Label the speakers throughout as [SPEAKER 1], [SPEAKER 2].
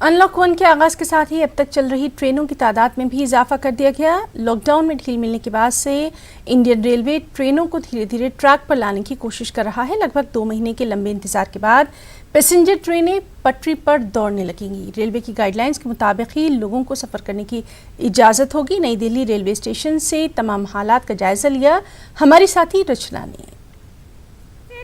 [SPEAKER 1] Unlock 1 के आगाज के साथ ही अब तक चल रही ट्रेनों की तादाद में भी इजाफा कर दिया गया। लॉकडाउन में ढील मिलने के बाद से इंडियन रेलवे ट्रेनों को धीरे धीरे ट्रैक पर लाने की कोशिश कर रहा है। लगभग 2 महीने के लंबे इंतजार के बाद पैसेंजर ट्रेनें पटरी पर दौड़ने लगेंगी। रेलवे की गाइडलाइंस के मुताबिक ही लोगों को सफर करने की इजाजत होगी। नई दिल्ली रेलवे स्टेशन से तमाम हालात का जायजा लिया हमारी साथी रचना ने।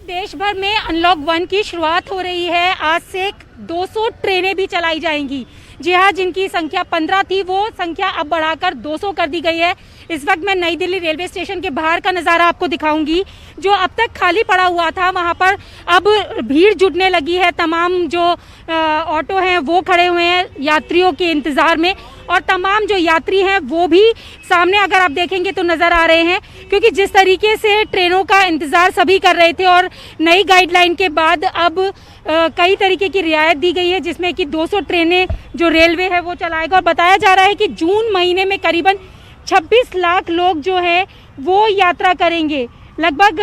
[SPEAKER 2] देश भर में अनलॉक 1 की शुरुआत हो रही है। आज से 200 ट्रेनें भी चलाई जाएंगी। जी हाँ, जिनकी संख्या 15 थी वो संख्या अब बढ़ाकर 200 कर दी गई है। इस वक्त मैं नई दिल्ली रेलवे स्टेशन के बाहर का नज़ारा आपको दिखाऊंगी। जो अब तक खाली पड़ा हुआ था वहाँ पर अब भीड़ जुटने लगी है। तमाम जो ऑटो हैं वो खड़े हुए हैं यात्रियों के इंतज़ार में, और तमाम जो यात्री हैं वो भी सामने अगर आप देखेंगे तो नज़र आ रहे हैं, क्योंकि जिस तरीके से ट्रेनों का इंतज़ार सभी कर रहे थे और नई गाइडलाइन के बाद अब कई तरीके की रियायत दी गई है, जिसमें कि 200 ट्रेनें जो रेलवे है वो चलाएगा। और बताया जा रहा है कि जून महीने में करीबन 26 लाख लोग जो है वो यात्रा करेंगे। लगभग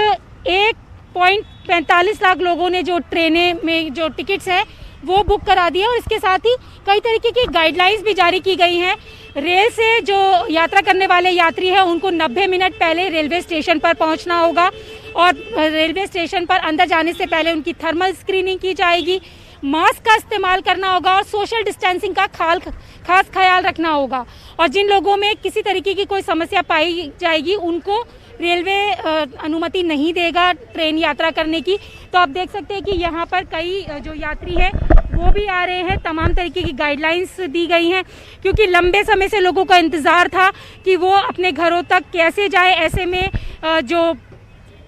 [SPEAKER 2] 1.45 लाख लोगों ने जो ट्रेनें में जो टिकट्स हैं वो बुक करा दिए, और इसके साथ ही कई तरीके की गाइडलाइंस भी जारी की गई हैं। रेल से जो यात्रा करने वाले यात्री हैं उनको 90 मिनट पहले रेलवे स्टेशन पर पहुंचना होगा, और रेलवे स्टेशन पर अंदर जाने से पहले उनकी थर्मल स्क्रीनिंग की जाएगी। मास्क का इस्तेमाल करना होगा और सोशल डिस्टेंसिंग का खास ख्याल रखना होगा। और जिन लोगों में किसी तरीके की कोई समस्या पाई जाएगी उनको रेलवे अनुमति नहीं देगा ट्रेन यात्रा करने की। तो आप देख सकते हैं कि यहाँ पर कई जो यात्री हैं वो भी आ रहे हैं। तमाम तरीके की गाइडलाइंस दी गई हैं, क्योंकि लंबे समय से लोगों का इंतज़ार था कि वो अपने घरों तक कैसे जाए। ऐसे में जो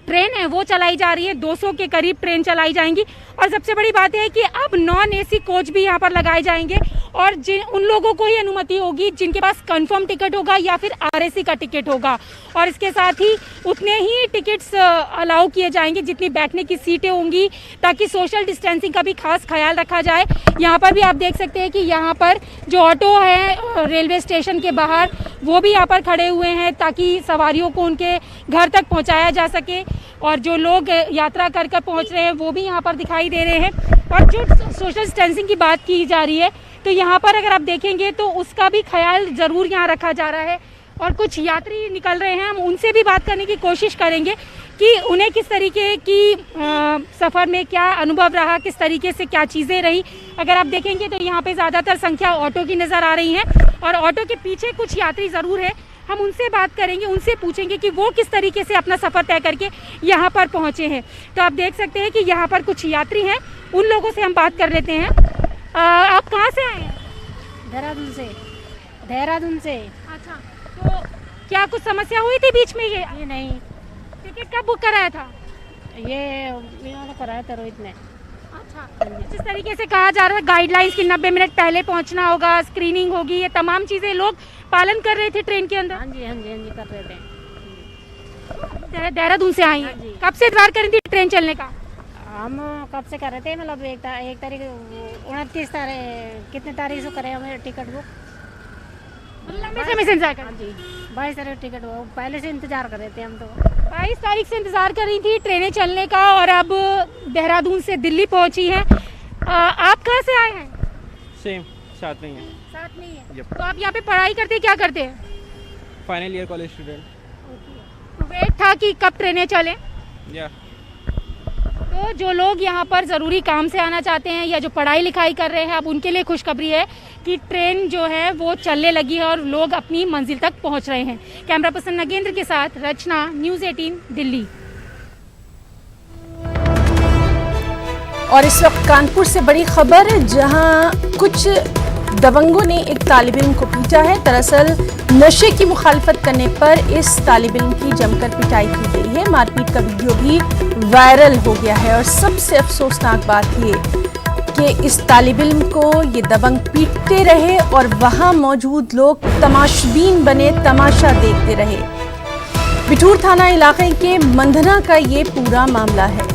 [SPEAKER 2] ट्रेन है वो चलाई जा रही है, 200 के करीब ट्रेन चलाई जाएंगी। और सबसे बड़ी बात है कि अब नॉन एसी कोच भी यहाँ पर लगाए जाएंगे, और उन लोगों को ही अनुमति होगी जिनके पास कंफर्म टिकट होगा या फिर आरएसी का टिकट होगा। और इसके साथ ही उतने ही टिकट्स अलाउ किए जाएंगे जितनी बैठने की सीटें होंगी, ताकि सोशल डिस्टेंसिंग का भी खास ख्याल रखा जाए। यहाँ पर भी आप देख सकते हैं कि यहाँ पर जो ऑटो है रेलवे स्टेशन के बाहर वो भी यहाँ पर खड़े हुए हैं, ताकि सवारियों को उनके घर तक पहुँचाया जा सके। और जो लोग यात्रा कर कर पहुँच रहे हैं वो भी यहाँ पर दिखाई दे रहे हैं। और जो सोशल डिस्टेंसिंग की बात की जा रही है तो यहाँ पर अगर आप देखेंगे तो उसका भी ख्याल ज़रूर यहाँ रखा जा रहा है। और कुछ यात्री निकल रहे हैं, हम उनसे भी बात करने की कोशिश करेंगे कि उन्हें किस तरीके की सफ़र में क्या अनुभव रहा, किस तरीके से क्या चीज़ें रही। अगर आप देखेंगे तो यहाँ पे ज़्यादातर संख्या ऑटो की नज़र आ रही है, और ऑटो के पीछे कुछ यात्री ज़रूर है। हम उनसे बात करेंगे, उनसे पूछेंगे कि वो किस तरीके से अपना सफ़र तय करके यहाँ पर पहुँचे हैं। तो आप देख सकते हैं कि यहाँ पर कुछ यात्री हैं, उन लोगों से हम बात कर लेते हैं। आप कहाँ से आए हैं?
[SPEAKER 3] देहरादून से। देहरादून से।
[SPEAKER 2] अच्छा, तो क्या कुछ समस्या हुई थी बीच में?
[SPEAKER 3] ये नहीं।
[SPEAKER 2] टिकट कब बुक कराया था?
[SPEAKER 3] ये इन्होंने कराया था रोहित ने।
[SPEAKER 2] अच्छा, जिस तरीके से कहा जा रहा है गाइडलाइंस की 90 मिनट पहले पहुंचना होगा, स्क्रीनिंग होगी, ये तमाम चीज़ें लोग पालन कर रहे थे ट्रेन के अंदर।
[SPEAKER 3] हाँ जी, हाँ जी, हाँ जी, कर रहे थे।
[SPEAKER 2] देहरादून से आई हैं,
[SPEAKER 3] हाँ जी।
[SPEAKER 2] कब से इंतजार कर रही थी ट्रेन चलने का?
[SPEAKER 3] हम कब से कर रहे थे, मतलब एक तारीख 29 तारीख, कितने तारीख से करे हमें टिकट बुक?
[SPEAKER 2] लंबे समय से इंतजार कर
[SPEAKER 3] हाँ जी, 22 तारीख टिकट हुआ, पहले से इंतजार कर रहे थे हम तो।
[SPEAKER 2] 22 तारीख से इंतजार कर रही थी ट्रेनें चलने का, और अब देहरादून से दिल्ली पहुंची हैं। आप कहाँ से आए हैं?
[SPEAKER 4] सेम, साथ में ही है।
[SPEAKER 2] साथ में ही है।
[SPEAKER 4] Yep.
[SPEAKER 2] तो आप यहाँ पे पढ़ाई करते हैं, क्या करते हैं?
[SPEAKER 4] Final year college student.
[SPEAKER 2] तो वेट था कि कब ट्रेनें चलें।
[SPEAKER 4] या
[SPEAKER 2] तो जो लोग यहाँ पर ज़रूरी काम से आना चाहते हैं या जो पढ़ाई लिखाई कर रहे हैं, अब उनके लिए खुशखबरी है कि ट्रेन जो है वो चलने लगी है और लोग अपनी मंजिल तक पहुँच रहे हैं। कैमरा पर्सन नगेंद्र के साथ रचना, न्यूज़ 18 दिल्ली।
[SPEAKER 1] और इस वक्त कानपुर से बड़ी खबर, जहां कुछ दबंगों ने एक तालिब इल्म को पीटा है। दरअसल नशे की मुखालफत करने पर इस तालिब इल्म की जमकर पिटाई की गई है। मारपीट का वीडियो भी वायरल हो गया है, और सबसे अफसोसनाक बात ये कि इस तालिब इल्म को ये दबंग पीटते रहे और वहां मौजूद लोग तमाशबीन बने, तमाशा देखते रहे। बिठूर थाना इलाके के मंधना का ये पूरा मामला है।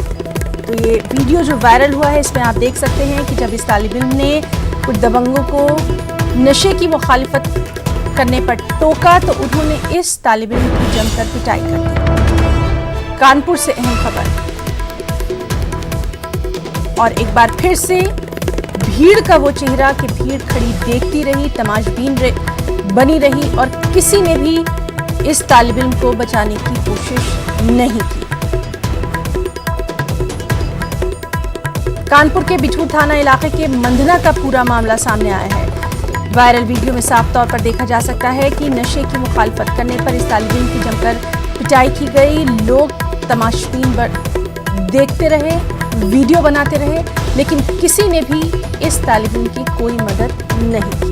[SPEAKER 1] तो ये वीडियो जो वायरल हुआ है इसमें आप देख सकते हैं कि जब इस तालिब इल्म ने कुछ दबंगों को नशे की मुखालिफत करने पर टोका तो उन्होंने इस तालिब इल्म की जमकर पिटाई कर दी। कानपुर से अहम खबर, और एक बार फिर से भीड़ का वो चेहरा कि भीड़ खड़ी देखती रही, तमाशबीन बनी रही और किसी ने भी इस तालिब इल्म को बचाने की कोशिश नहीं की। कानपुर के बिठूर थाना इलाके के मंधना का पूरा मामला सामने आया है। वायरल वीडियो में साफ तौर पर देखा जा सकता है कि नशे की मुखालफत करने पर इस तालिब इल्म की जमकर पिटाई की गई। लोग तमाशबीन देखते रहे, वीडियो बनाते रहे, लेकिन किसी ने भी इस तालिब इल्म की कोई मदद नहीं की।